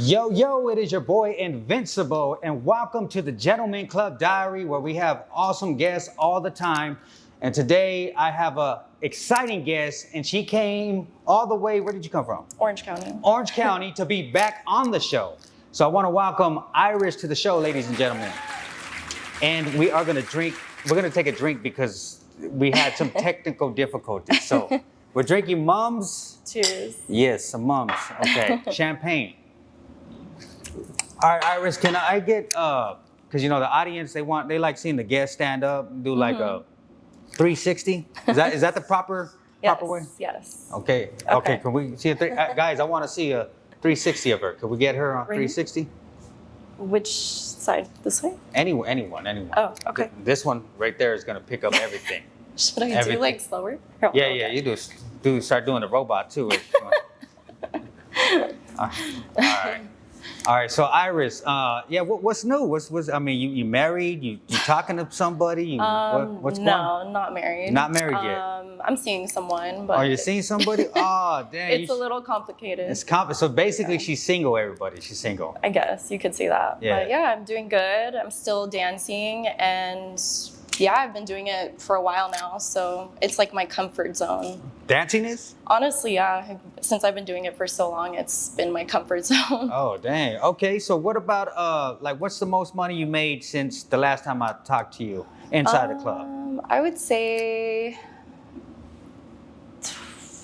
Yo, yo, it is your boy Invincible, and welcome to the Gentleman Club Diary, where we have awesome guests all the time. And today I have a exciting guest, and she came all the way, where did you come from? Orange County. Orange County, to be back on the show. So I want to welcome Iris to the show, ladies and gentlemen. And we are going to drink, we're going to take a drink because we had some technical difficulties. So we're drinking Mums. Cheers. Yes, some Mums. Okay, champagne. All right, Iris, can I get, because you know the audience, they like seeing the guests stand up, do like a 360. Is that the proper way? Yes. Okay. Can we see guys? I want to see a 360 of her. Could we get her on 360? Which side? This way? Anyone. Oh, okay. This one right there is gonna pick up everything. Should I do like slower? Oh, yeah, okay. yeah. You do start doing the robot too. All right. So Iris, what's new? What's I mean, you married? You talking to somebody? What's going on? No, not married. Not married yet. I'm seeing someone, but Are you seeing somebody? Oh, dang. it's a little complicated. It's So basically, she's single. Everybody, she's single. I guess you could say that. Yeah. But yeah, I'm doing good. I'm still dancing, and yeah, I've been doing it for a while now, so it's like my comfort zone. Dancing is? Honestly, yeah. Since I've been doing it for so long, it's been my comfort zone. Oh, dang. Okay, so what about, what's the most money you made since the last time I talked to you inside the club? I would say,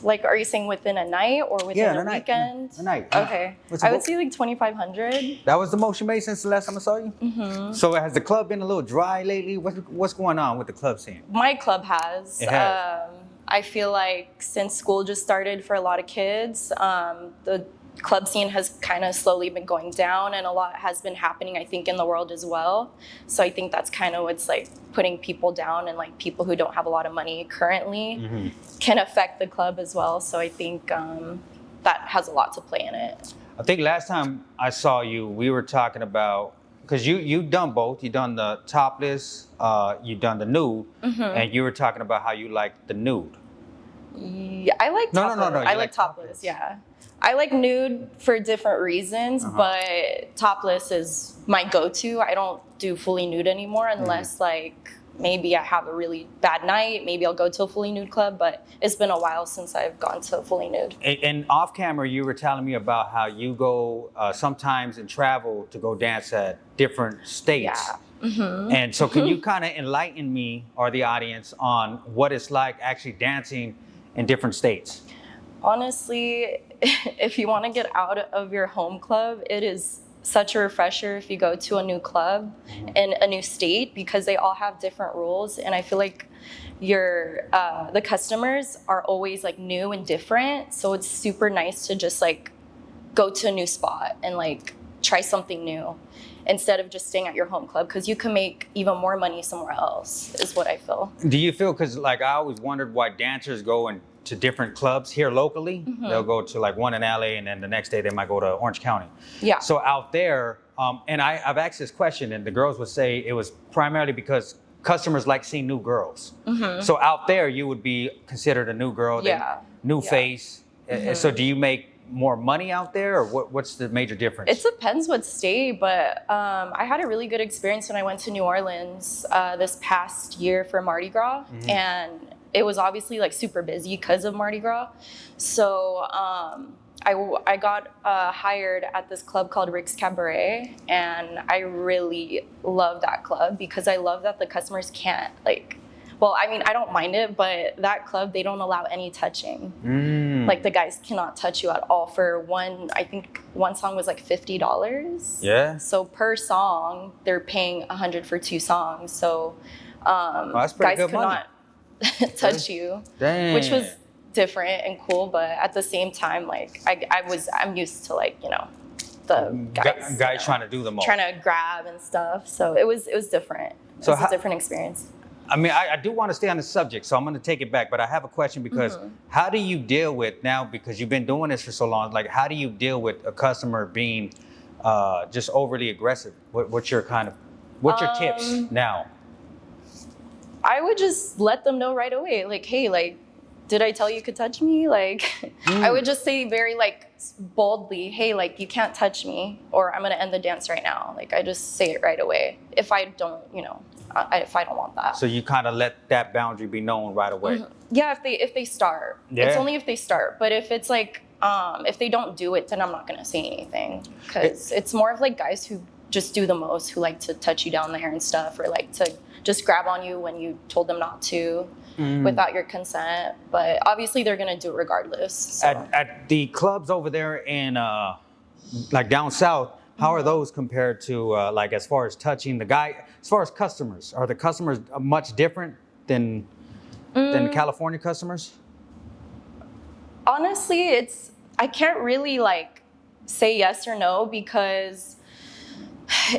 are you saying within a night or within a weekend? A night. Okay. I would say like 2,500. That was the most you made since the last time I saw you? Mm-hmm. So has the club been a little dry lately? What's going on with the club scene? My club has. It has. I feel like since school just started for a lot of kids, the club scene has kind of slowly been going down, and a lot has been happening, I think, in the world as well. So I think that's kind of what's like putting people down, and like people who don't have a lot of money currently can affect the club as well. So I think that has a lot to play in it. I think last time I saw you, we were talking about, because you've done both. You've done the topless, you've done the nude, and you were talking about how you like the nude. Yeah, I like topless. No. I like topless, yeah. I like nude for different reasons, but topless is my go-to. I don't do fully nude anymore unless like maybe I have a really bad night. Maybe I'll go to a fully nude club, but it's been a while since I've gone to fully nude. And off camera, you were telling me about how you go sometimes and travel to go dance at different states. Yeah. And so can you kind of enlighten me or the audience on what it's like actually dancing in different states? Honestly, if you want to get out of your home club, it is such a refresher if you go to a new club in a new state, because they all have different rules, and I feel like the customers are always like new and different, so it's super nice to just like go to a new spot and like try something new instead of just staying at your home club, because you can make even more money somewhere else, is what I feel. Do you feel, because like I always wondered why dancers go to different clubs here locally. They'll go to like one in LA, and then the next day they might go to Orange County. Yeah. So out there, and I've asked this question, and the girls would say it was primarily because customers like seeing new girls. So out there, you would be considered a new girl, new face. So do you make more money out there, or what's the major difference? It depends what state, but I had a really good experience when I went to New Orleans this past year for Mardi Gras, and it was obviously like super busy because of Mardi Gras. So I got hired at this club called Rick's Cabaret, and I really love that club because I love that the customers can't I don't mind it, but that club, they don't allow any touching. Like the guys cannot touch you at all for I think one song was like $50. Yeah. So per song, they're paying $100 for 2 songs. So that's guys good could money. not touch you, Dang. which was different and cool. But at the same time, like I'm used to like, the guys trying to do the most, trying to grab and stuff. So it was different. So it was a different experience. I mean, I do want to stay on the subject, so I'm going to take it back. But I have a question, because how do you deal with now, because you've been doing this for so long, like how do you deal with a customer being just overly aggressive? What's your tips now? I would just let them know right away, like, hey, like, did I tell you could touch me? Like, I would just say very like boldly, hey, like you can't touch me, or I'm gonna end the dance right now. Like I just say it right away if I don't, if I don't want that. So you kind of let that boundary be known right away. Mm-hmm. Yeah, if they start, it's only if they start. But if it's like if they don't do it, then I'm not gonna say anything, because it's more of like guys who just do the most, who like to touch you down there and stuff, or like to just grab on you when you told them not to. Without your consent, but obviously they're gonna do it regardless. So. At the clubs over there in like down south, how are those compared to like as far as touching the guy? As far as customers, are the customers much different than California customers? Honestly, I can't really like say yes or no, because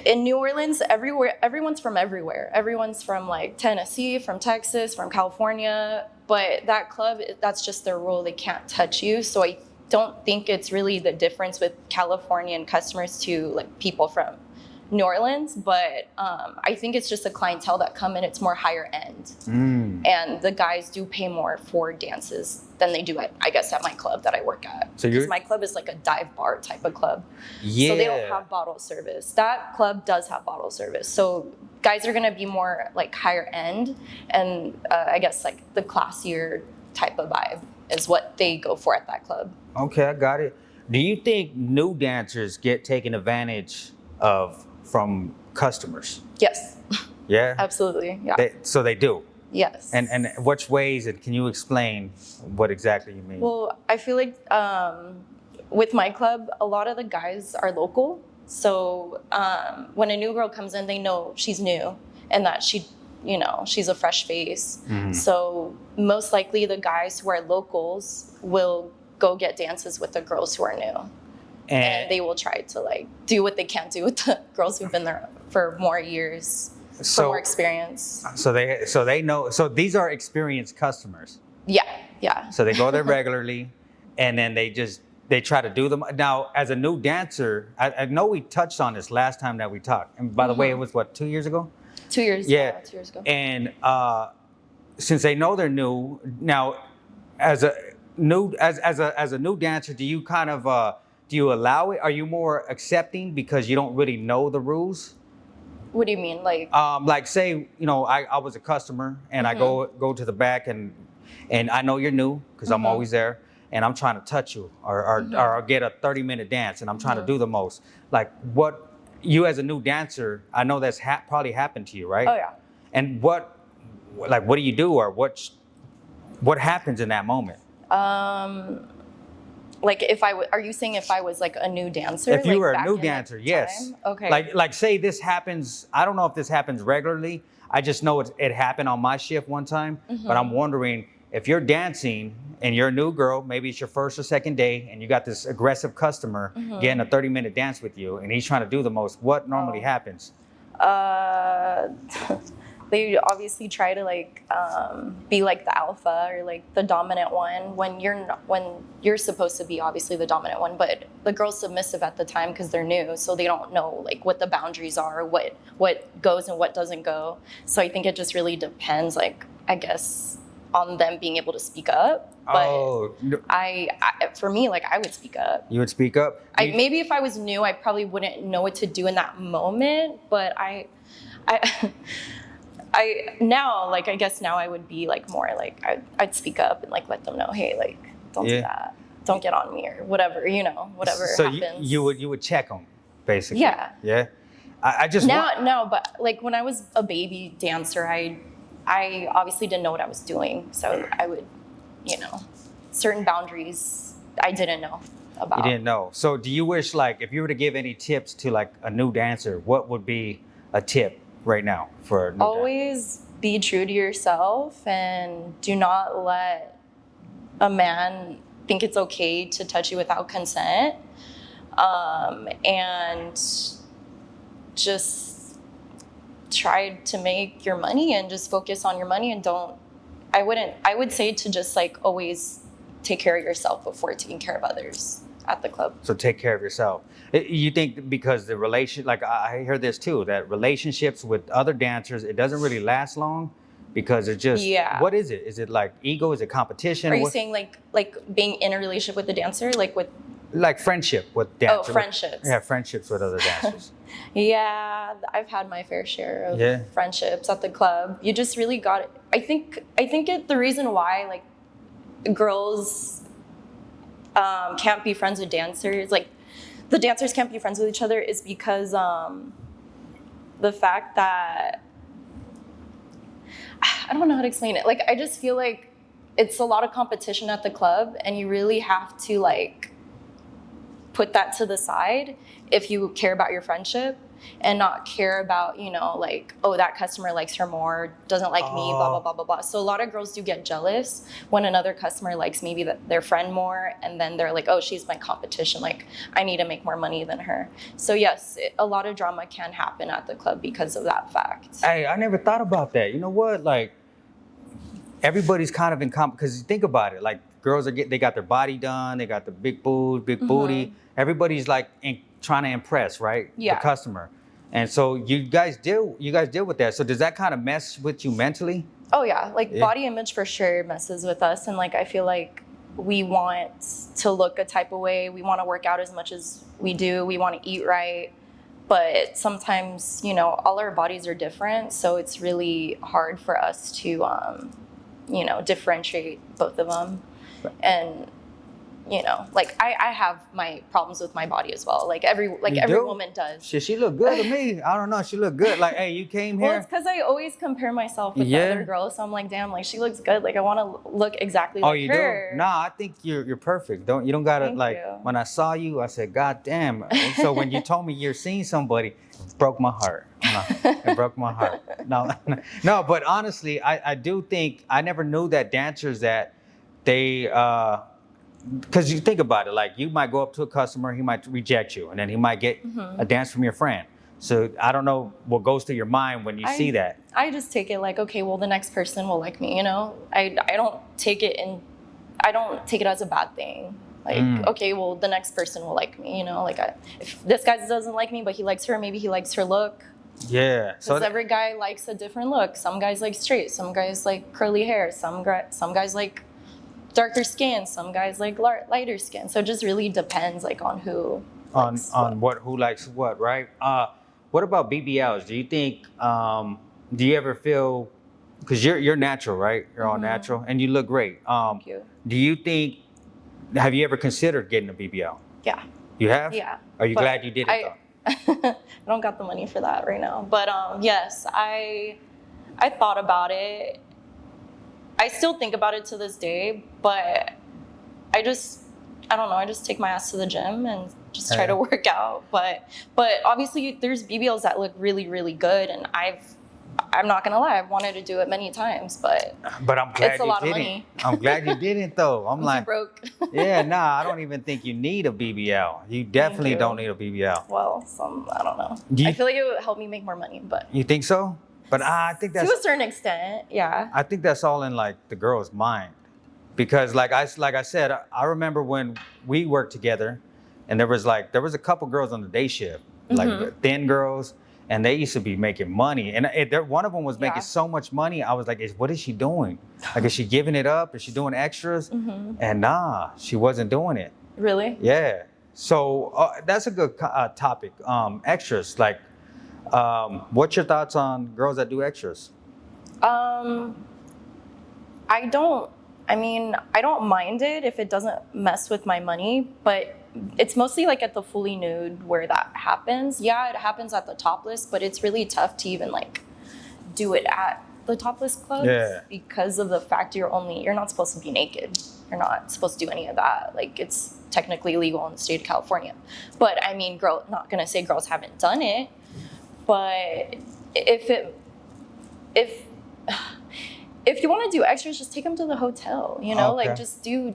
in New Orleans, everyone's from everywhere. Everyone's from like Tennessee, from Texas, from California. But that club, that's just their rule. They can't touch you. So I don't think it's really the difference with Californian customers to like people from New Orleans. But I think it's just a clientele that come in. It's more higher end, and the guys do pay more for dances than they do at my club that I work at. So because my club is like a dive bar type of club. Yeah. So they don't have bottle service. That club does have bottle service. So guys are gonna be more like higher end, and I guess like the classier type of vibe is what they go for at that club. Okay, I got it. Do you think new dancers get taken advantage of from customers? Yes. Yeah? Absolutely, yeah. So they do? Yes. And which ways, and can you explain what exactly you mean? Well, I feel like with my club, a lot of the guys are local. So when a new girl comes in, they know she's new and that she's a fresh face. So most likely the guys who are locals will go get dances with the girls who are new. And they will try to like do what they can't do with the girls who've been there for more years. For more experience. So they know. So these are experienced customers. Yeah. So they go there regularly, and then they try to do them. Now, as a new dancer, I know we touched on this last time that we talked. And by the way, it was what, 2 years ago? 2 years. Yeah, 2 years ago. And since they know they're new, now as a new dancer, do you kind of do you allow it? Are you more accepting because you don't really know the rules? What do you mean, like? Like say, I was a customer and I go to the back and I know you're new because I'm always there, and I'm trying to touch you or get a 30-minute dance, and I'm trying to do the most. Like what you as a new dancer, I know that's probably happened to you, right? Oh yeah. And what do you do, or what happens in that moment? Like are you saying if I was like a new dancer? If you like were a new dancer, yes. Okay. Like say this happens, I don't know if this happens regularly. I just know it happened on my shift one time, but I'm wondering if you're dancing and you're a new girl, maybe it's your first or second day, and you got this aggressive customer getting a 30-minute dance with you, and he's trying to do the most, what normally happens? They obviously try to like be like the alpha or like the dominant one when you're supposed to be obviously the dominant one, but the girl's submissive at the time because they're new, so they don't know like what the boundaries are, what goes and what doesn't go. So I think it just really depends, like I guess, on them being able to speak up. But I for me, like I would speak up. You would speak up? Maybe if I was new, I probably wouldn't know what to do in that moment, but I now, like, I guess now I would be like more like I'd speak up and like let them know, hey, like don't do that, don't get on me or whatever, whatever happens. So you would check them, basically. Yeah. I just no, but like when I was a baby dancer, I obviously didn't know what I was doing, so I would, certain boundaries I didn't know about. You didn't know. So do you wish, like, if you were to give any tips to like a new dancer, what would be a tip right now for a new Always be true to yourself, and do not let a man think it's okay to touch you without consent, and just try to make your money and just focus on your money, and I would say to just like always take care of yourself before taking care of others at the club. So take care of yourself. You think because like I hear this too, that relationships with other dancers, it doesn't really last long because it's just, what is it? Is it like ego? Is it competition? Are you saying like being in a relationship with a dancer, like with? Like friendship with dancers. Oh, friendships. Friendships with other dancers. Yeah, I've had my fair share of friendships at the club. You just really got it. I think the reason why like girls can't be friends with dancers, like the dancers can't be friends with each other, is because the fact that I don't know how to explain it. Like I just feel like it's a lot of competition at the club, and you really have to like put that to the side if you care about your friendship and not care about, you know, like, oh, that customer likes her more, doesn't like me, blah, blah, blah, blah, blah. So a lot of girls do get jealous when another customer likes maybe their friend more, and then they're like, oh, she's my competition, like, I need to make more money than her. So yes, a lot of drama can happen at the club because of that fact. Hey, I never thought about that. You know what? Like, everybody's kind of in because you think about it, like, girls they got their body done, they got the big boobs, big booty. Everybody's like trying to impress, right? Yeah. The customer. And so you guys deal with that. So does that kind of mess with you mentally? Oh yeah, like body image for sure messes with us, and like I feel like we want to look a type of way. We want to work out as much as we do. We want to eat right, but sometimes, you know, all our bodies are different, so it's really hard for us to you know, differentiate both of them. And you know, like I have my problems with my body as well. Like every woman does. She look good to me. I don't know. She look good. Like, hey, you came here. Well, it's because I always compare myself with the other girls. So I'm like, damn, like she looks good. Like I want to look exactly like her. Oh, you do? Nah, I think you're perfect. You don't gotta like. When I saw you, I said, God damn. So when you told me you're seeing somebody, it broke my heart. It broke my heart. No, but honestly, I do think I never knew that dancers that they. Because you think about it, like you might go up to a customer, he might reject you, and then he might get a dance from your friend. So I don't know what goes through your mind when you see that. I just take it like, okay, well, the next person will like me, you know? I don't take it as a bad thing. Like, okay, well, the next person will like me, you know? Like, if this guy doesn't like me, but he likes her, maybe he likes her look. Yeah. Because every guy likes a different look. Some guys like straight, some guys like curly hair, some guys like darker skin, some guys like lighter skin. So it just really depends, like on who who likes what, right? What about BBLs? Do you think? Do you ever feel? Because you're natural, right? You're all natural, and you look great. Thank you. Do you think? Have you ever considered getting a BBL? Yeah. You have? Yeah. Are you glad you did it though? I don't got the money for that right now, but yes, I thought about it. I still think about it to this day, but I don't know, I just take my ass to the gym and just try to work out. But obviously there's BBLs that look really, really good, and I'm not gonna lie, I've wanted to do it many times, but I'm glad it's a lot of money. I'm glad you didn't though. I'm like broke. I don't even think you need a BBL. You definitely don't need a BBL. Well, I don't know. I feel like it would help me make more money, but you think so? But I think that's to a certain extent, yeah. I think that's all in like the girl's mind, because like I said, I remember when we worked together, and there was a couple girls on the day shift, like thin girls, and they used to be making money, and one of them was making so much money. I was like, what is she doing? Like, is she giving it up? Is she doing extras? And nah, she wasn't doing it. Really? Yeah. So that's a good topic. Extras, like. What's your thoughts on girls that do extras? I don't mind it if it doesn't mess with my money, but it's mostly like at the fully nude where that happens. Yeah, it happens at the topless, but it's really tough to even like do it at the topless clubs because of the fact you're not supposed to be naked. You're not supposed to do any of that. Like, it's technically illegal in the state of California. But I mean, not gonna say girls haven't done it. But if you want to do extras, just take them to the hotel, you know, like just do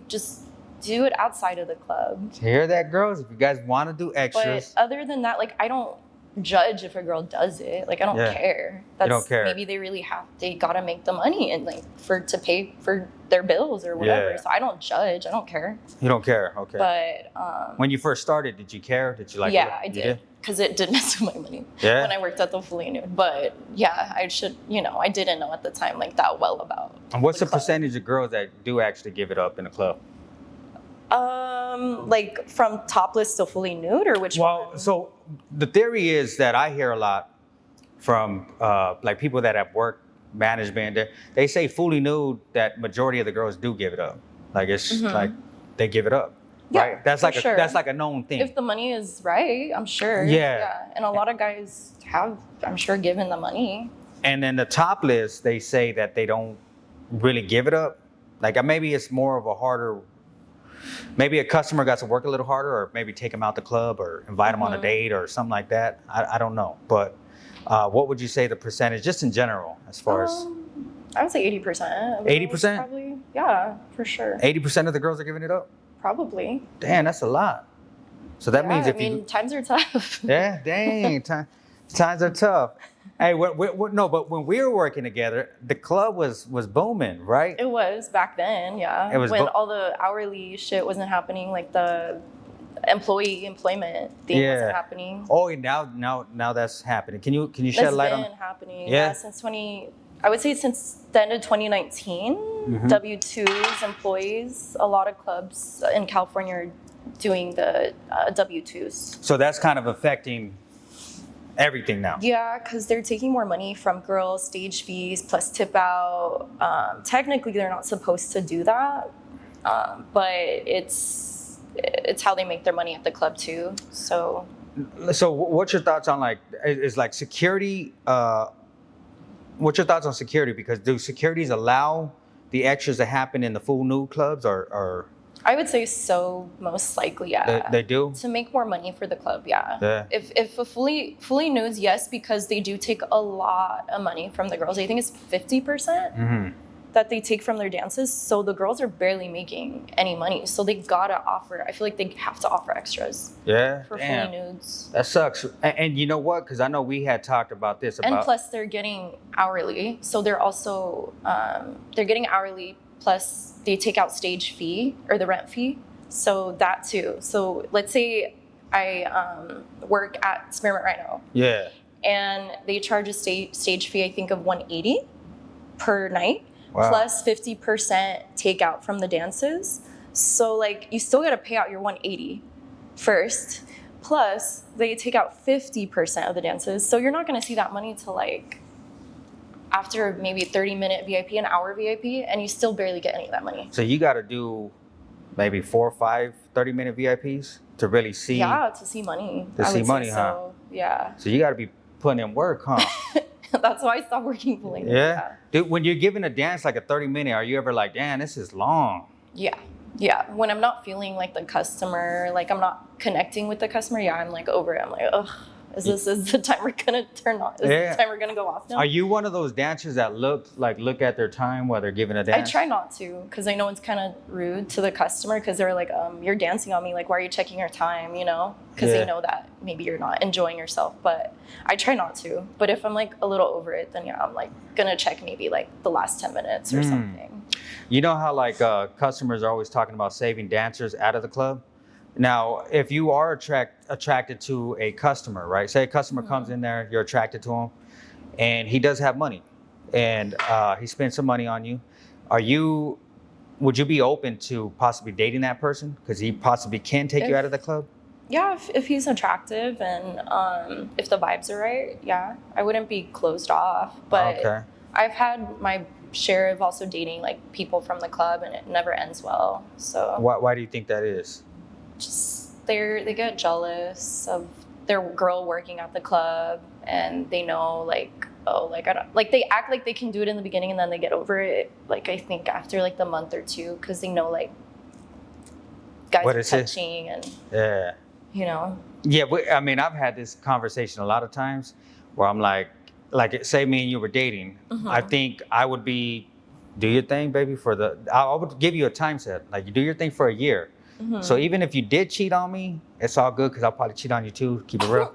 it outside of the club. Hear that, girls? If you guys want to do extras. But other than that, like I don't judge if a girl does it. Like, I don't care. You don't care. Maybe they gotta make the money and like to pay for their bills or whatever. So I don't judge. I don't care. You don't care. Okay. But when you first started, did you care? Did you like? Yeah, I did. Because it did mess with my money. Yeah. When I worked at the Fully Nude. But yeah, I didn't know at the time like that well about. And what's the percentage of girls that do actually give it up in the club? Like from topless to Fully Nude, or which one? Well, so the theory is that I hear a lot from like people that have worked management. They say Fully Nude that majority of the girls do give it up. Like it's like they give it up. Yeah, right? That's like a known thing. If the money is right, I'm sure. Yeah. And a lot of guys have, I'm sure, given the money. And then the topless, they say that they don't really give it up. Like maybe it's more of a harder. Maybe a customer got to work a little harder, or maybe take them out the club, or invite them on a date, or something like that. I don't know. But what would you say the percentage, just in general, as far as? I would say 80%. 80%? Probably. Yeah, for sure. 80% of the girls are giving it up? Probably. Damn, that's a lot. So that means times are tough. Yeah, dang, times are tough. Hey, no, but when we were working together, the club was booming, right? It was back then, yeah. It was when all the hourly shit wasn't happening, like the employment thing wasn't happening. Oh, now that's happening. Can you shed light on? That's been happening. Yeah, since I would say since the end of 2019, W-2s, employees, a lot of clubs in California are doing the W-2s. So that's kind of affecting everything now. Yeah, because they're taking more money from girls, stage fees, plus tip out. Technically, they're not supposed to do that, but it's how they make their money at the club too. So what's your thoughts on is security? What's your thoughts on security? Because do securities allow the extras to happen in the full nude clubs, or? I would say so, most likely, yeah. They do? To make more money for the club, yeah. If a fully nudes, yes, because they do take a lot of money from the girls. I think it's 50% that they take from their dances. So the girls are barely making any money. So they gotta offer, I feel like they have to offer extras. Yeah, for fully nudes. That sucks. And you know what? Because I know we had talked about this. And plus they're getting hourly. So they're also, they're getting hourly, plus they take out stage fee or the rent fee. So that too. So let's say I work at Spearmint Rhino. Yeah. And they charge a stage fee, I think, of $180 per night. Wow. Plus 50% takeout from the dances. So like you still got to pay out your $180 first. Plus they take out 50% of the dances. So you're not going to see that money till like after maybe a 30-minute VIP, an hour VIP, and you still barely get any of that money. So you got to do maybe 4 or 5 30-minute VIPs to really see. Yeah, to see money. To see money, huh? So, yeah. So you got to be putting in work, huh? That's why I stopped working fully. Yeah. Dude, when you're giving a dance like a 30-minute, are you ever like, damn, this is long? Yeah. Yeah. When I'm not feeling like the customer, like I'm not connecting with the customer, yeah, I'm like over it. I'm like, ugh, is the timer gonna turn on? Is the timer gonna go off now? Are you one of those dancers that look at their time while they're giving a dance? I try not to, because I know it's kind of rude to the customer, because they're like, you're dancing on me, like, why are you checking your time, you know? Because they know that maybe you're not enjoying yourself, but I try not to. But if I'm like a little over it, then yeah, I'm like gonna check maybe like the last 10 minutes or something. You know how like customers are always talking about saving dancers out of the club? Now, if you are attracted to a customer, right? Say a customer comes in there, you're attracted to him, and he does have money, and he spends some money on you. Would you be open to possibly dating that person? Because he possibly can take you out of the club? Yeah, if he's attractive and if the vibes are right, yeah. I wouldn't be closed off. But I've had my share of also dating like people from the club, and it never ends well. So why do you think that is? Just they get jealous of their girl working at the club, and they know like, oh, like I don't, like they act like they can do it in the beginning, and then they get over it, like I think after like the month or two, because they know like guys are touching and you know. Yeah, I mean, I've had this conversation a lot of times where I'm like say me and you were dating, I think I would be, do your thing, baby, I would give you a time set, like you do your thing for a year. So even if you did cheat on me, it's all good, because I'll probably cheat on you too. Keep it real.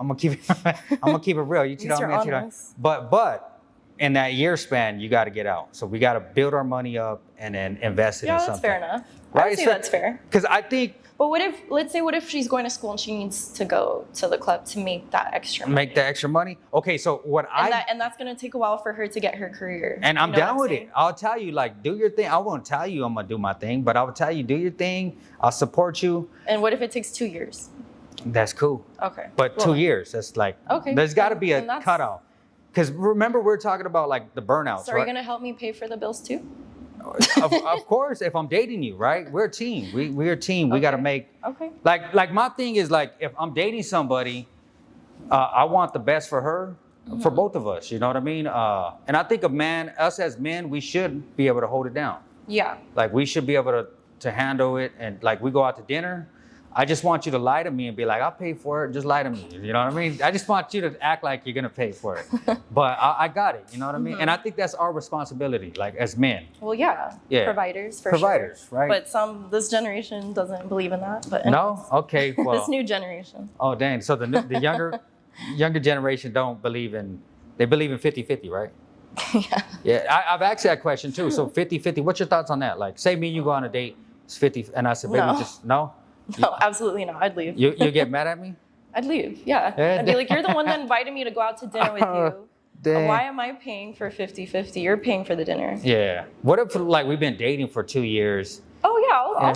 I'm gonna keep it real. You cheat on me, I cheat on you. But in that year span, you got to get out. So we got to build our money up and then invest it in something. Yeah, that's fair enough. Right? I would say that's fair. Because I think. But what if she's going to school and she needs to go to the club to make that extra money? Make the extra money? Okay, so and that's going to take a while for her to get her career. And I'm down with it. I'll tell you, like, do your thing. I won't tell you I'm going to do my thing, but I will tell you, do your thing. I'll support you. And what if it takes 2 years? That's cool. Okay. But 2 years, that's like, okay. There's got to be a cutoff. Because remember, we're talking about like the burnouts. So are you going to help me pay for the bills too? of course, if I'm dating you, right? We're a team. We're a team. We got to make. Okay. Like my thing is like, if I'm dating somebody, I want the best for her, for both of us. You know what I mean? And I think us as men, we should be able to hold it down. Yeah. Like we should be able to handle it. And like we go out to dinner, I just want you to lie to me and be like, I'll pay for it. Just lie to me. You know what I mean? I just want you to act like you're going to pay for it. But I got it. You know what I mean? And I think that's our responsibility, like as men. Well, yeah. Providers, for sure. Right? But this generation doesn't believe in that. But no? Okay. Well, this new generation. Oh, dang. So the younger generation they believe in 50-50, right? Yeah. Yeah. I've asked that question too. So 50-50, what's your thoughts on that? Like, say me and you go on a date, it's 50, and I said, baby, no? No, absolutely not. I'd leave. You get mad at me? I'd leave, yeah. I'd be like, you're the one that invited me to go out to dinner with you. Why am I paying for 50-50? You're paying for the dinner. Yeah. What if like we've been dating for 2 years? Oh yeah,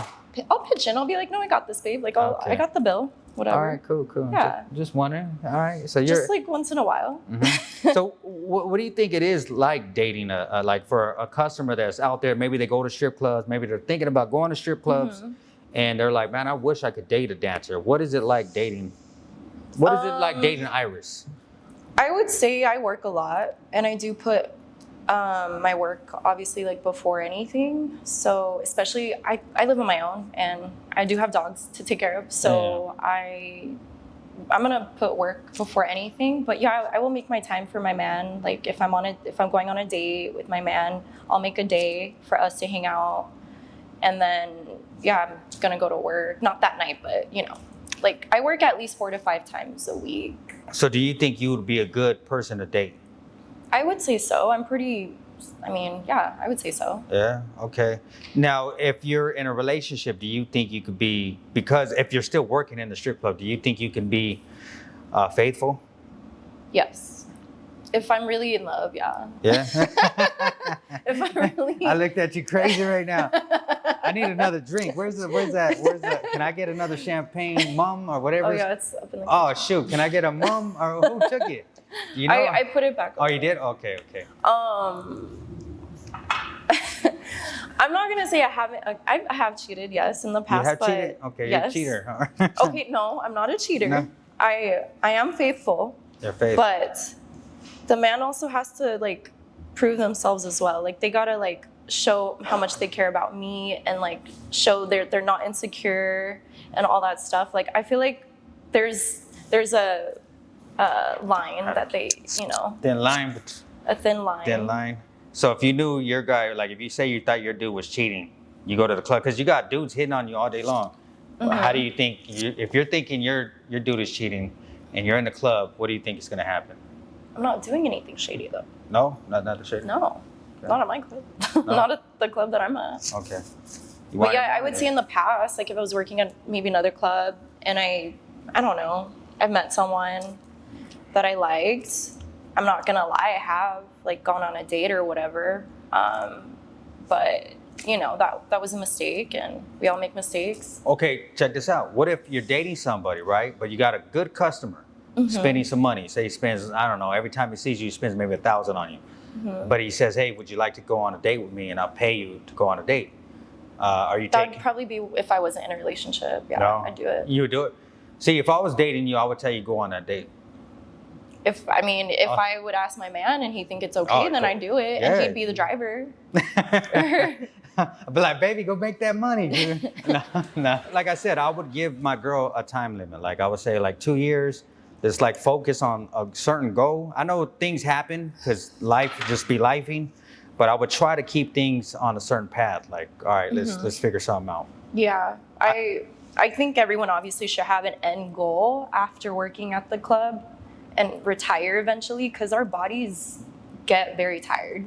I'll pitch in. I'll be like, no, I got this, babe. Like, I got the bill. Whatever. All right, cool. Yeah. Just wondering. All right. So you're just like once in a while. Mm-hmm. So what do you think it is like dating like for a customer that's out there? Maybe they go to strip clubs. Maybe they're thinking about going to strip clubs. And they're like, man, I wish I could date a dancer. What is it like dating? What is it like dating Iris? I would say I work a lot, and I do put my work obviously like before anything. So especially I live on my own, and I do have dogs to take care of. So I'm gonna put work before anything. But yeah, I will make my time for my man. Like if I'm going on a date with my man, I'll make a day for us to hang out. And then, I'm gonna go to work. Not that night, but like I work at least 4 to 5 times a week. So do you think you would be a good person to date? I would say so. I would say so. Yeah, okay. Now, if you're in a relationship, do you think you could be, because if you're still working in the strip club, do you think you can be faithful? Yes. If I'm really in love, yeah. Yeah? If I'm really... I looked at you crazy right now. I need another drink. Where's that? Can I get another champagne mum or whatever? Oh, yeah, it's up in the kitchen. Oh, shoot. Can I get a mum or who took it? You know? I put it back. Oh, you did? Okay. I'm not gonna say I haven't. I have cheated, yes, in the past. You have but cheated? Okay, yes. You're a cheater. Okay, no, I'm not a cheater. No. I am faithful. You're faithful. But the man also has to like prove themselves as well. Like they gotta like show how much they care about me and like show they're not insecure and all that stuff. Like I feel like there's a line that they Thin line. A thin line. Thin line. So if you knew your guy, like if you say you thought your dude was cheating, you go to the club because you got dudes hitting on you all day long. How do you think if you're thinking your dude is cheating and you're in the club, what do you think is going to happen? I'm not doing anything shady though. No, not the shady. No, okay. Not at my club. No? Not at the club that I'm at. Okay. But yeah, I would say in the past, like if I was working at maybe another club and I don't know, I've met someone that I liked. I'm not gonna lie, I have like gone on a date or whatever. But that was a mistake, and we all make mistakes. Okay, check this out. What if you're dating somebody, right? But you got a good customer spending some money. Say he spends, I don't know, every time he sees you, he spends maybe $1,000 on you. But he says, hey, would you like to go on a date with me and I'll pay you to go on a date? Are you That would probably be if I wasn't in a relationship. Yeah, no, I'd do it. You would do it? See, if I was dating you, I would tell you go on that date. If I would ask my man and he'd think it's okay, then I'd do it, and he'd be the driver. I'd be like, baby, go make that money, dude. No. Like I said, I would give my girl a time limit. Like I would say like 2 years. Just like focus on a certain goal. I know things happen because life just be lifing, but I would try to keep things on a certain path. Like, all right, let's figure something out. Yeah, I think everyone obviously should have an end goal after working at the club and retire eventually, because our bodies get very tired.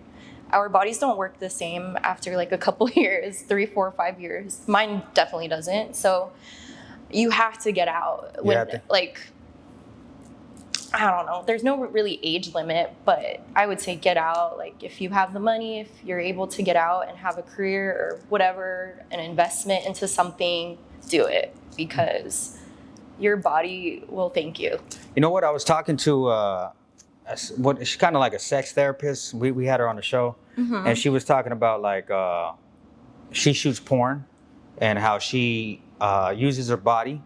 Our bodies don't work the same after like a couple years, 3, 4, 5 years. Mine definitely doesn't. So you have to get out. Like, I don't know. There's no really age limit, but I would say get out. Like, if you have the money, if you're able to get out and have a career or whatever, an investment into something, do it, because your body will thank you. You know what? I was talking to she's kind of like a sex therapist. We had her on the show, and she was talking about like she shoots porn and how she uses her body.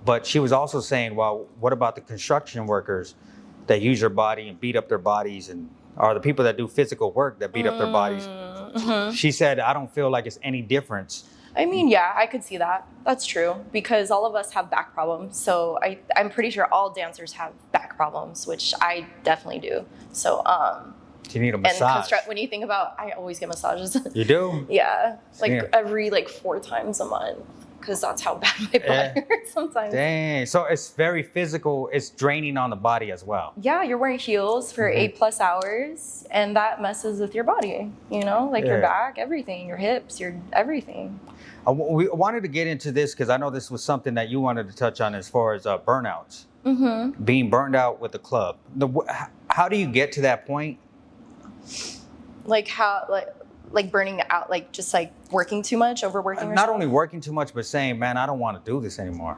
But she was also saying, well, what about the construction workers that use their body and beat up their bodies, and or the people that do physical work that beat up their bodies? She said, I don't feel like it's any difference. I mean, yeah, I could see that. That's true, because all of us have back problems. So I'm pretty sure all dancers have back problems, which I definitely do. So you need a massage. And when you think about, I always get massages. You do? Yeah, like every 4 times a month, because that's how bad my body hurts sometimes. Dang. So it's very physical. It's draining on the body as well. Yeah, you're wearing heels for 8+ hours, and that messes with your body, your back, everything, your hips, your everything. We wanted to get into this because I know this was something that you wanted to touch on as far as burnouts. Being burned out with the club. How do you get to that point? Like how, like burning out, like just like working too much, overworking yourself? Not only working too much, but saying, man, I don't want to do this anymore.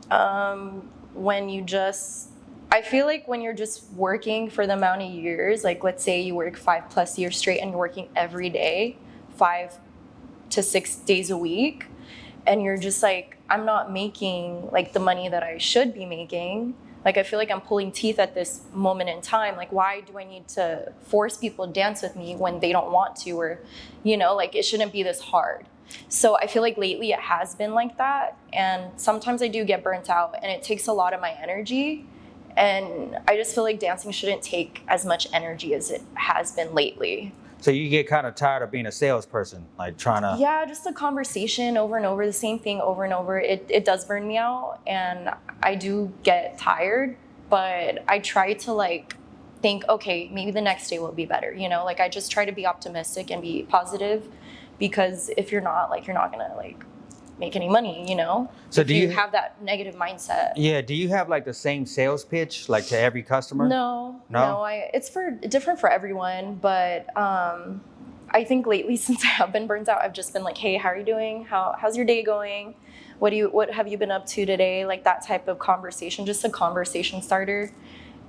I feel like when you're just working for the amount of years, like let's say you work 5+ years straight and you're working every day, 5 to 6 days a week, and you're just like, I'm not making like the money that I should be making. Like, I feel like I'm pulling teeth at this moment in time. Like, why do I need to force people to dance with me when they don't want to? Or, like, it shouldn't be this hard. So I feel like lately it has been like that. And sometimes I do get burnt out, and it takes a lot of my energy. And I just feel like dancing shouldn't take as much energy as it has been lately. So you get kind of tired of being a salesperson, like trying to... Yeah, just the conversation over and over, the same thing over and over. It does burn me out, and I do get tired, but I try to think, okay, maybe the next day will be better. I just try to be optimistic and be positive, because if you're not, you're not gonna make any money, So if you have that negative mindset. Yeah, do you have the same sales pitch to every customer? No. It's different for everyone, but I think lately, since I have been burnt out, I've just been like, hey, how are you doing? How's your day going? What have you been up to today? Like that type of conversation, just a conversation starter.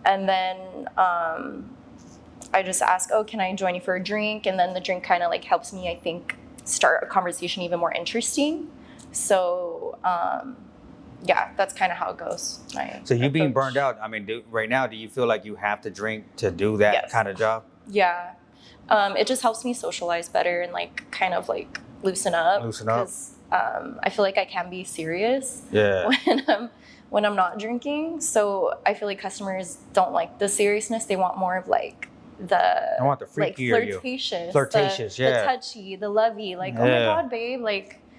And then I just ask, oh, can I join you for a drink? And then the drink kind of helps me, I think, start a conversation even more interesting. So, yeah, that's kind of how it goes. So you being burned out, I mean, right now, do you feel like you have to drink to do that kind of job? Yeah. It just helps me socialize better and kind of loosen up. Because I feel like I can be serious when I'm not drinking. So I feel like customers don't like the seriousness. They want more of I want the freakier flirtatious, the touchy, the lovey. Oh my God, babe,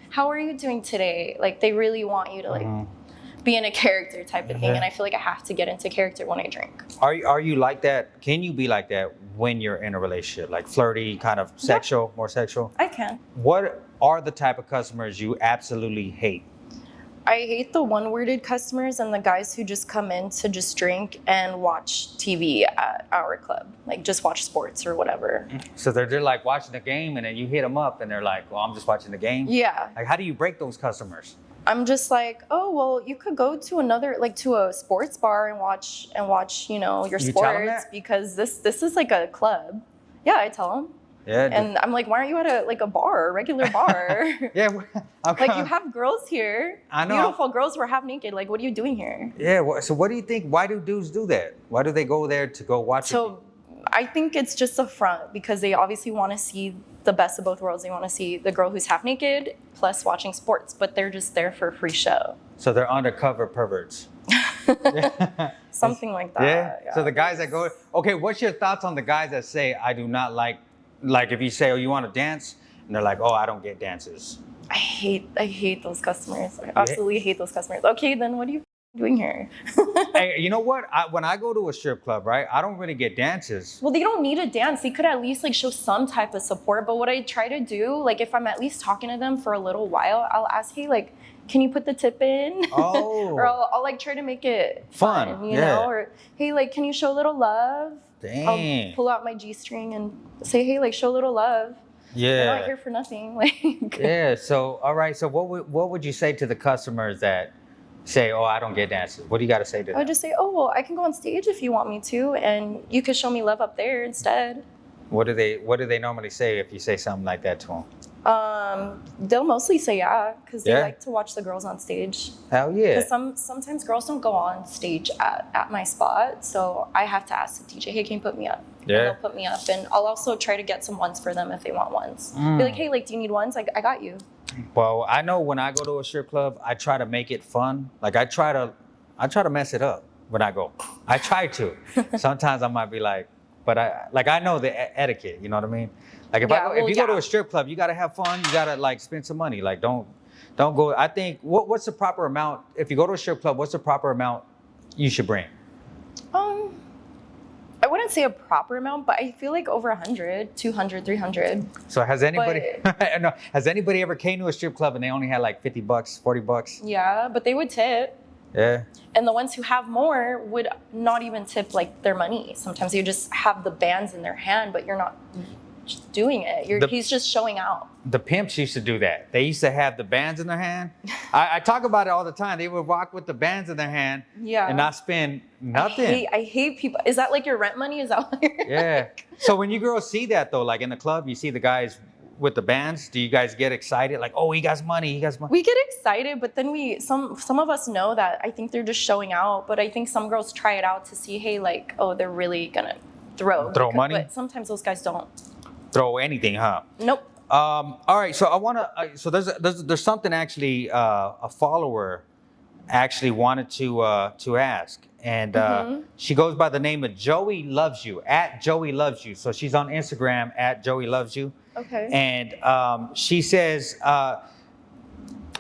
how are you doing today? They really want you to be in a character type of thing. And I feel like I have to get into character when I drink. Are you like that? Can you be like that when you're in a relationship? Flirty, kind of sexual, more sexual? I can. What are the type of customers you absolutely hate? I hate the one-worded customers and the guys who just come in to just drink and watch TV at our club, just watch sports or whatever. So they're watching the game, and then you hit them up, and they're like, "Well, I'm just watching the game." Yeah. How do you break those customers? I'm just oh, well, you could go to another, to a sports bar and watch, your sports, because this is a club. Yeah, I tell them. Yeah. And I'm like, why aren't you at a bar, a regular bar? Yeah. You have girls here. I know. Beautiful girls who are half naked. What are you doing here? Yeah. So what do you think? Why do dudes do that? Why do they go there to go watch it? So I think it's just a front, because they obviously want to see the best of both worlds. They want to see the girl who's half naked plus watching sports, but they're just there for a free show. So they're undercover perverts. Something like that. Yeah. So the guys that go, okay, what's your thoughts on the guys that say, I do not like if you say, oh, you want to dance? And they're like, oh, I don't get dances. I hate those customers. I absolutely hate those customers. Okay, then what are you doing here? Hey, you know what? When I go to a strip club, right, I don't really get dances. Well, they don't need a dance. They could at least like show some type of support. But what I try to do, like if I'm at least talking to them for a little while, I'll ask, hey, like, can you put the tip in? Oh. Or I'll like try to make it fun, you know? Or hey, like, can you show a little love? Dang. I'll pull out my G-string and say, hey, like, show a little love. Yeah. They're not here for nothing. Like. Yeah. So, all right. So, what would you say to the customers that say, "Oh, I don't get dances"? What do you got to say to them? I would just say, oh, well, I can go on stage if you want me to, and you could show me love up there instead. What do they normally say if you say something like that to them? They'll mostly say yeah, because they like to watch the girls on stage. Hell yeah. Because sometimes girls don't go on stage at my spot, so I have to ask the DJ, hey, can you put me up? Yeah. And they'll put me up, and I'll also try to get some ones for them if they want ones. Be like, hey, like, do you need ones? Like, I got you. Well, I know when I go to a strip club, I try to make it fun. Like I try to mess it up when I go. I try to. Sometimes I might be like, but I know the etiquette. You know what I mean? Like if you go to a strip club, you gotta have fun. You gotta like spend some money. Like don't go. I think what's the proper amount if you go to a strip club? What's the proper amount you should bring? I wouldn't say a proper amount, but I feel like over 100, 200, 300. So has anybody ever came to a strip club and they only had like $50, $40? Yeah, but they would tip. Yeah. And the ones who have more would not even tip like their money. Sometimes you just have the bands in their hand, but you're not doing it. He's just showing out. The pimps used to do that. They used to have the bands in their hand. I talk about it all the time. They would rock with the bands in their hand and not spend nothing. I hate people. Is that like your rent money? Is that what Yeah. So when you girls see that though, like in the club, you see the guys with the bands, do you guys get excited? Like, oh, he got money, We get excited, but then some of us know that I think they're just showing out. But I think some girls try it out to see, hey, like, oh, they're really gonna throw money? But sometimes those guys don't. Throw anything, huh? Nope. All right, so I want to. So there's something actually a follower actually wanted to ask, and she goes by the name of Joey Loves You at Joey Loves You. So she's on Instagram at Joey Loves You. Okay. And she says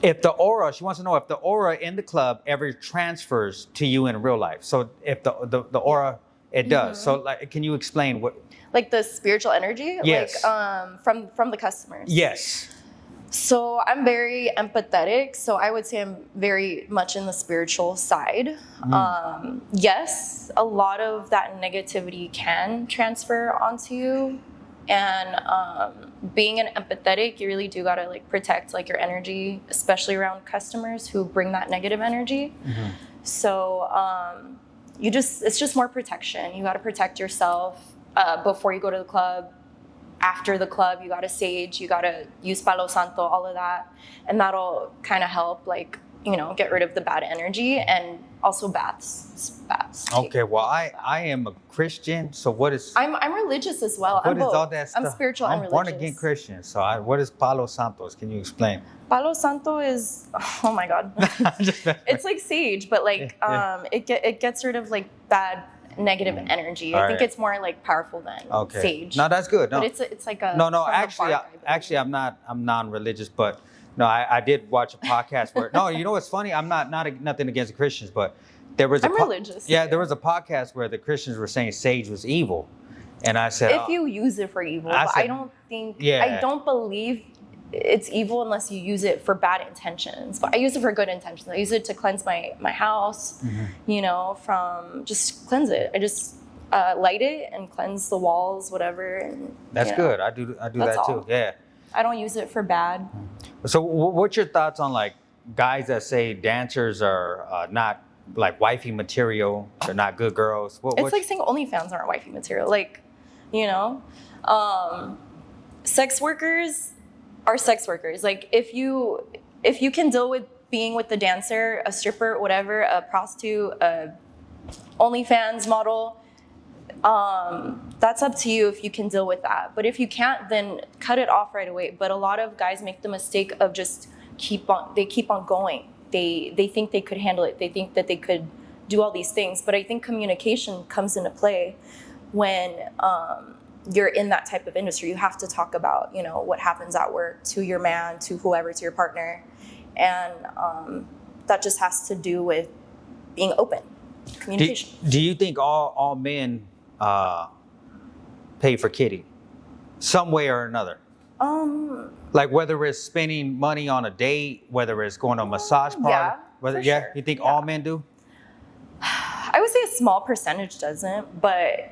if the aura, she wants to know if the aura in the club ever transfers to you in real life. So if the aura, it does. So like, can you explain what? Like the spiritual energy? Yes. Like from the customers? Yes. So I'm very empathetic. So I would say I'm very much in the spiritual side. Yes, a lot of that negativity can transfer onto you. And being an empathetic, you really do gotta like protect like your energy, especially around customers who bring that negative energy. So it's just more protection. You gotta protect yourself. Before you go to the club, after the club, you gotta sage, you gotta use Palo Santo, all of that. And that'll kind of help, like, you know, get rid of the bad energy, and also baths. Okay, well, I am a Christian, so what is... I'm religious as well. What is all that stuff? I'm spiritual and religious. I'm born again Christian, so what is Palo Santos? Can you explain? Palo Santo is, oh my God. It's like sage, but like it gets rid of like bad negative energy. I think it's more like powerful than sage. No, that's good. No, but it's like a no. Actually, I'm non-religious, but no, I did watch a podcast where no, you know what's funny? I'm not nothing against the Christians, but there was I'm religious. Yeah, there was a podcast where the Christians were saying sage was evil, and I said if you use it for evil, I don't think I don't believe it's evil unless you use it for bad intentions. But I use it for good intentions. I use it to cleanse my house, you know, from just cleanse it. I just light it and cleanse the walls, whatever. And, that's good. I do that too. Yeah. I don't use it for bad. So what's your thoughts on like guys that say dancers are not like wifey material? They're not good girls. It's like saying OnlyFans aren't wifey material. Like, you know, sex workers are sex workers. Like if you can deal with being with the dancer, a stripper, whatever, a prostitute, a OnlyFans model, that's up to you if you can deal with that. But if you can't, then cut it off right away. But a lot of guys make the mistake of just keep on going. They think they could handle it. They think that they could do all these things. But I think communication comes into play when you're in that type of industry. You have to talk about, you know, what happens at work to your man, to whoever, to your partner. And that just has to do with being open, communication. Do you think all men pay for kitty some way or another? Like whether it's spending money on a date, whether it's going to a massage parlor, Yeah, whether for sure. You think all men do? I would say a small percentage doesn't, but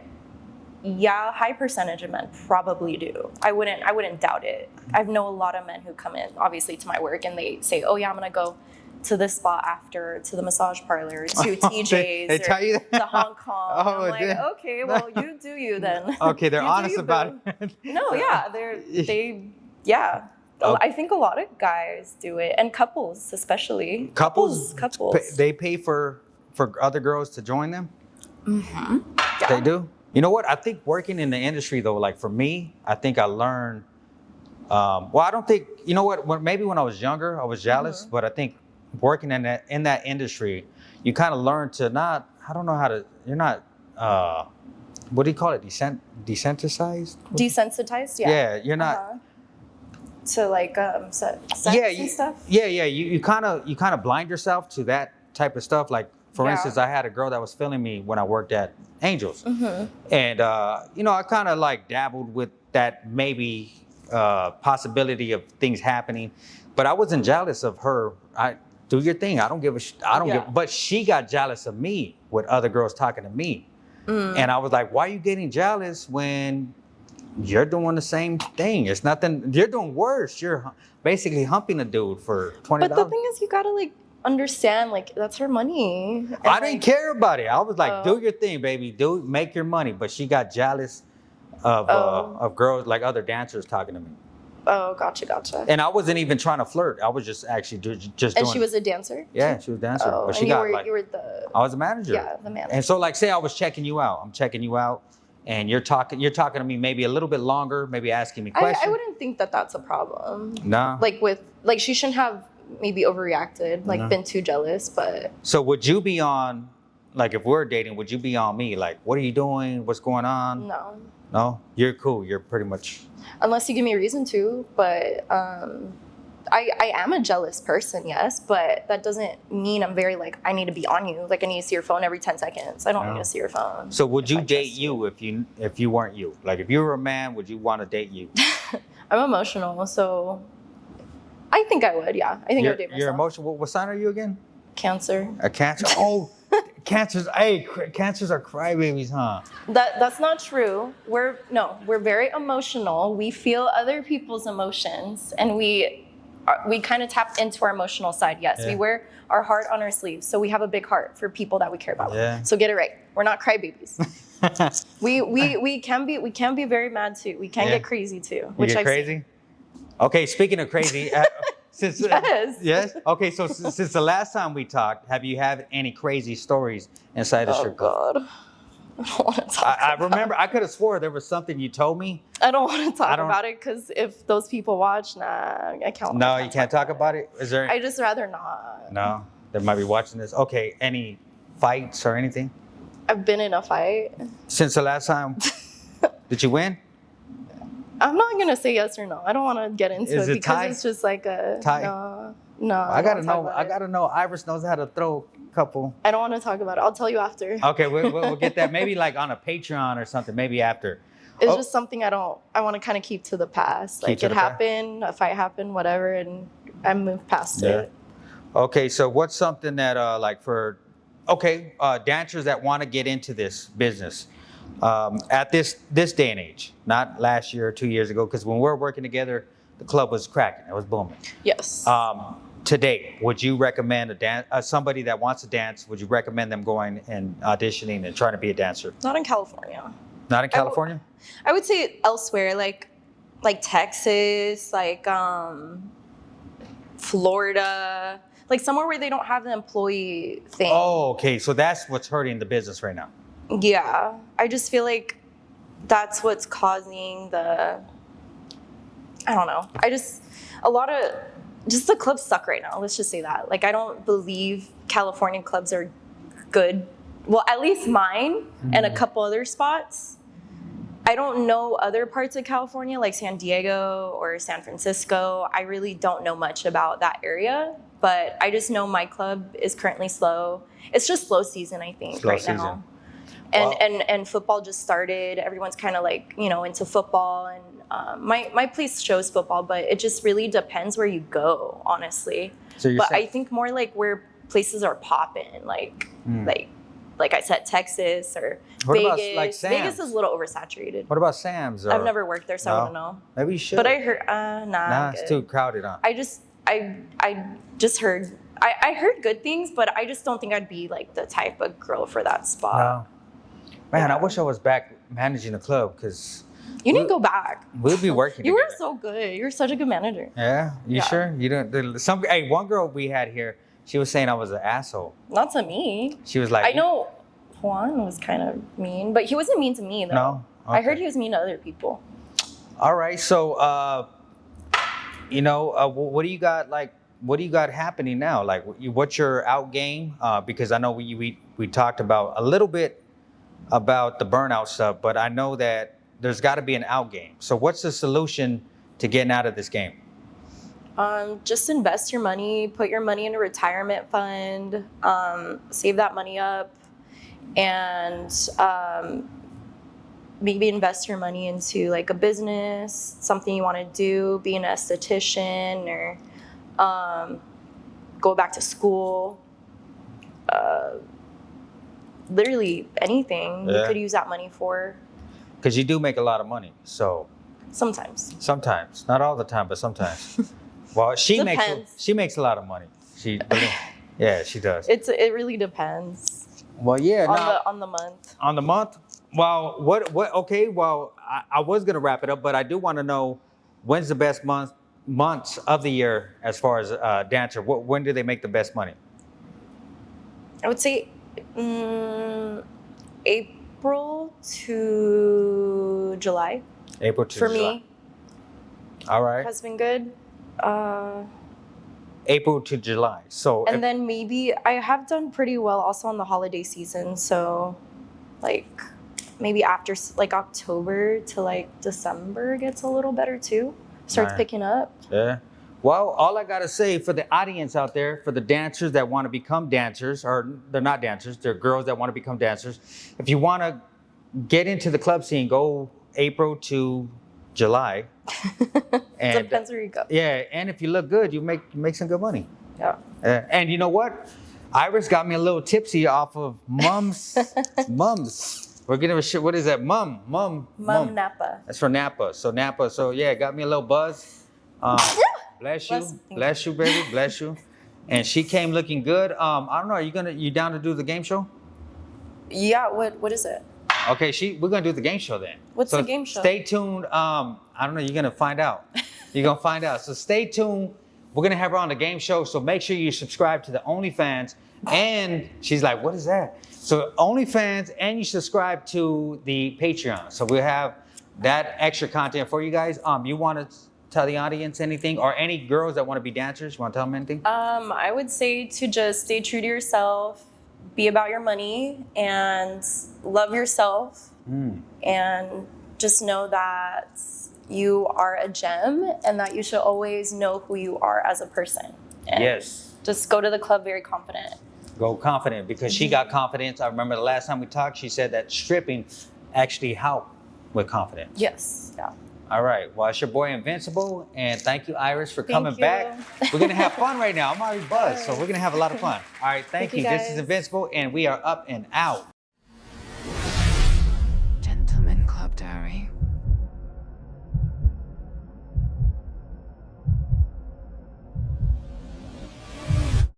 yeah, high percentage of men probably do. I wouldn't doubt it. I know a lot of men who come in, obviously, to my work, and they say, "Oh yeah, I'm gonna go to this spot after, to the massage parlor, to TJ's, they tell you that? to Hong Kong." Oh, I'm like, okay, well, you do you then. Okay, they're You honest do you, about boo. it. No, yeah, yeah. Oh. I think a lot of guys do it, and couples especially. Couples. Couples. They pay for other girls to join them. Mm-hmm. Yeah. They do. You know what? I think working in the industry though, like for me, I think I learned. Well, I don't think, you know what? Maybe when I was younger, I was jealous, but I think working in that industry, you kind of learn to not. I don't know how to. You're not. What do you call it? Desensitized. Desensitized. Yeah. Yeah, you're not. To like sex and stuff. Yeah. You kind of blind yourself to that type of stuff. Like for instance, I had a girl that was feeling me when I worked at Angels, and you know, I kind of like dabbled with that maybe possibility of things happening, but I wasn't jealous of her. I do your thing. I don't give a. I don't give. But she got jealous of me with other girls talking to me, and I was like, "Why are you getting jealous when you're doing the same thing? It's nothing. You're doing worse. You're basically humping a dude for $20." But the thing is, you gotta like understand, like that's her money. And, I didn't care about it. I was like, "Do your thing, baby. Make your money." But she got jealous of girls, like other dancers talking to me. Oh, gotcha. And I wasn't even trying to flirt. I was just actually just And doing she was a dancer? Yeah, she was a dancer. Oh, But she and got you were the... I was a manager. Yeah, the manager. And so like say I was checking you out. I'm checking you out and you're talking to me maybe a little bit longer, maybe asking me questions. I wouldn't think that that's a problem. No. Like she shouldn't have maybe overreacted, like been too jealous, but... So would you be on, like if we're dating, would you be on me? Like, what are you doing? What's going on? No. No? You're cool. You're pretty much... Unless you give me a reason to, but I am a jealous person, yes, but that doesn't mean I'm very like, I need to be on you. Like I need to see your phone every 10 seconds. I don't need to see your phone. So would you date you if you weren't you? Like if you were a man, would you want to date you? I'm emotional, so I think I would, yeah. I think I would date myself. You're emotional. What sign are you again? Cancer. A Cancer? Oh, cancers are crybabies, huh? That's not true. We're very emotional. We feel other people's emotions, and we kind of tap into our emotional side. Yes, we wear our heart on our sleeves, so we have a big heart for people that we care about. Yeah. So get it right. We're not crybabies. we can be very mad too. We can get crazy too. You get crazy? Okay, speaking of crazy. Yes. Okay, so since the last time we talked, have you had any crazy stories inside the strip club? Oh God, I don't want to talk. I remember. I could have swore there was something you told me. I don't want to talk about it because if those people watch, I can't. No, you can't talk about it. Is there? I just rather not. No, they might be watching this. Okay, any fights or anything? I've been in a fight. Since the last time, did you win? I'm not gonna say yes or no. I don't want to get into it because tie? it's just like a tie. No. I gotta know. Iris knows how to throw a couple. I don't want to talk about it. I'll tell you after. Okay, we'll get that maybe like on a Patreon or something. Maybe after. It's just something I want to kind of keep to the past. Like it happened, a fight happened, whatever, and I moved past it. Okay, so what's something that dancers that want to get into this business? At this day and age, not last year or 2 years ago, because when we were working together, the club was cracking, it was booming. Yes. Today, would you recommend somebody that wants to dance? Would you recommend them going and auditioning and trying to be a dancer? Not in California. Not in California? I would say elsewhere, like Texas, like Florida, like somewhere where they don't have the employee thing. Oh, okay. So that's what's hurting the business right now. Yeah, I just feel like that's what's causing the, I don't know. The clubs suck right now. Let's just say that. Like, I don't believe California clubs are good. Well, at least mine and a couple other spots. I don't know other parts of California, like San Diego or San Francisco. I really don't know much about that area, but I just know my club is currently slow. It's just slow season, I think, Slow right season. now. Wow. And football just started. Everyone's kind of like, you know, into football. And my place shows football, but it just really depends where you go, honestly. So you're But saying, I think more like where places are popping, like I said, Texas or What about, Vegas. like, Sam's? Vegas is a little oversaturated. what about Sam's? Or, I've never worked there, so I No? wouldn't know. Maybe you should. But I heard, Nah, I'm it's good. too crowded, huh? I just heard, I heard good things, but I just don't think I'd be like the type of girl for that spot. No. Man, I Yeah. wish I was back managing the club because You need to go back. we'll be working You were together. so good. You were such a good manager. Yeah, you Yeah. sure? You don't. Hey, one girl we had here, she was saying I was an asshole. Not to me. She was like, I know Juan was kind of mean, but he wasn't mean to me though. No? I heard Okay. he was mean to other people. All right, so what do you got like? What do you got happening now? Like, what's your out game? Because I know we talked about a little bit about the burnout stuff, but I know that there's got to be an out game. So what's the solution to getting out of this game? Just invest your money, put your money in a retirement fund, save that money up, and maybe invest your money into like a business, something you want to do, be an esthetician, or go back to school. Literally anything you Yeah. could use that money for. Because you do make a lot of money. So Sometimes. sometimes, not all the time, but sometimes. Well, Depends. she makes a lot of money. Yeah, she does. It really depends Well, yeah. on the month. On the month? Well, what? Okay. Well, I was gonna wrap it up, but I do want to know when's the best months of the year as far as dancer. When do they make the best money? I would say April to July April to for July. me All right. has been good. April to July. So And then maybe I have done pretty well also on the holiday season. So like maybe after like October to like December gets a little better too. Starts Right. picking up. yeah. Well, all I gotta say for the audience out there, for the dancers that want to become dancers, or they're not dancers, they're girls that want to become dancers. If you want to get into the club scene, go April to July. And Depends where you go. yeah, and if you look good, you make some good money. Yeah. And you know what? Iris got me a little tipsy off of Mums. We're getting a shit. What is that? Mum. Napa. That's from Napa. So Napa. So yeah, got me a little buzz. Bless you, Thank bless you, baby, bless you. And she came looking good. I don't know. You down to do the game show? Yeah, what is it? Okay, we're gonna do the game show then. What's So the game show? Stay tuned. I don't know. You're gonna find out. You're gonna find out. So stay tuned. We're gonna have her on the game show. So make sure you subscribe to the OnlyFans. And she's like, what is that? So OnlyFans, and you subscribe to the Patreon. So we'll have that extra content for you guys. You want to tell the audience anything, or any girls that want to be dancers? You want to tell them anything? I would say to just stay true to yourself, be about your money, and love yourself. And just know that you are a gem and that you should always know who you are as a person. And Yes. just go to the club very confident. Go confident, because she got confidence. I remember the last time we talked, she said that stripping actually helped with confidence. Yes. Yeah. All right. Well, it's your boy Invincible, and thank you, Iris, for coming you. back. We're gonna have fun right now. I'm already buzzed, so we're gonna have a lot of fun. All right. Thank you. you, This is guys. Invincible, and we are up and out.